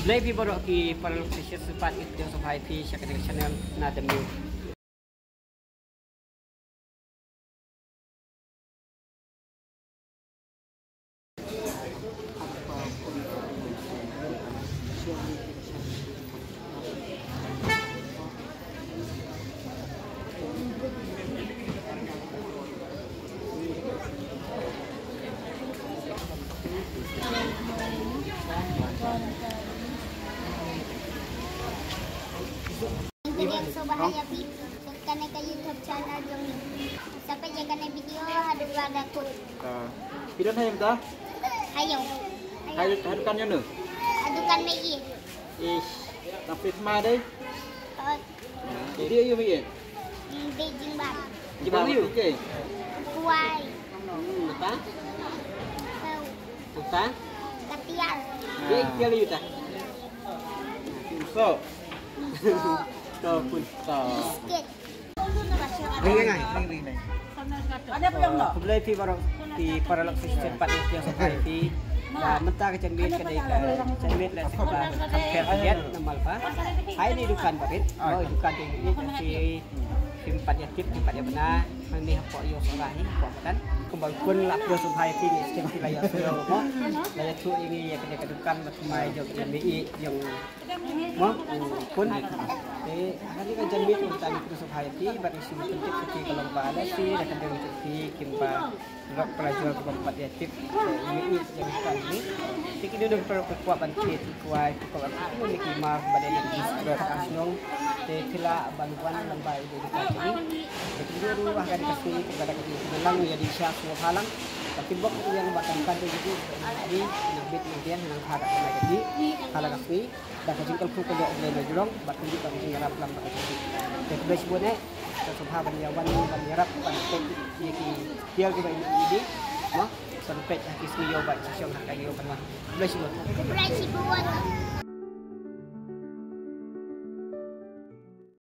Lebih baru ki para lokasi sempat itu yang sampai di channel Nada News. Yang so bahaya karena ke YouTube channel yang sampai jangan video ada kut. Video này em ta? Ayo. Hadukan yang nu? Adukan lagi. Tapi sama deh. Jadi ayo begini. Beijing bang. Gimana yuk? Kuai. Apa? Tahu. Apa? Katiar. Dia kira itu. So. So pun so. Biscuit. Ring này. Ada apa yang no? Lebih baru di para lokasi sempat itu yang sampai di mentah ke cendit ke cendit lah sekolah sampai kian normal pak. Hai ini dukan barit. Oh dukan ini si tempat yatim tempat yang benar. Ini apa yo seorang ini apa kan? Kembali pun lah terus sampai di sekian wilayah Solo. Wilayah tu ini ya kena kedukan bermain jauh cendit yang mau pun. Hari kan jambit untuk terus sampai di bagi sini penting seperti kalau bala sih akan dari seperti kimpa rok pelajar tempat yatim ini yang kali ini kita udah perlu kekuatan kita kuat ini kimar badan yang disebut asnong telah bantuan lembaga edukasi ini kita dulu akan kasih kepada kita lang jadi siapa halang tapi bok yang batangkan itu jadi nabit kemudian yang harap lagi halang asli dan kecil ku kerja oleh jurong batu di kami ngarap lam pakai itu jadi besoknya subha banyawan banyak pantek yaki dia ke ini mah sampai habis yo baik sesiong harga yo pernah besok Berasi buat.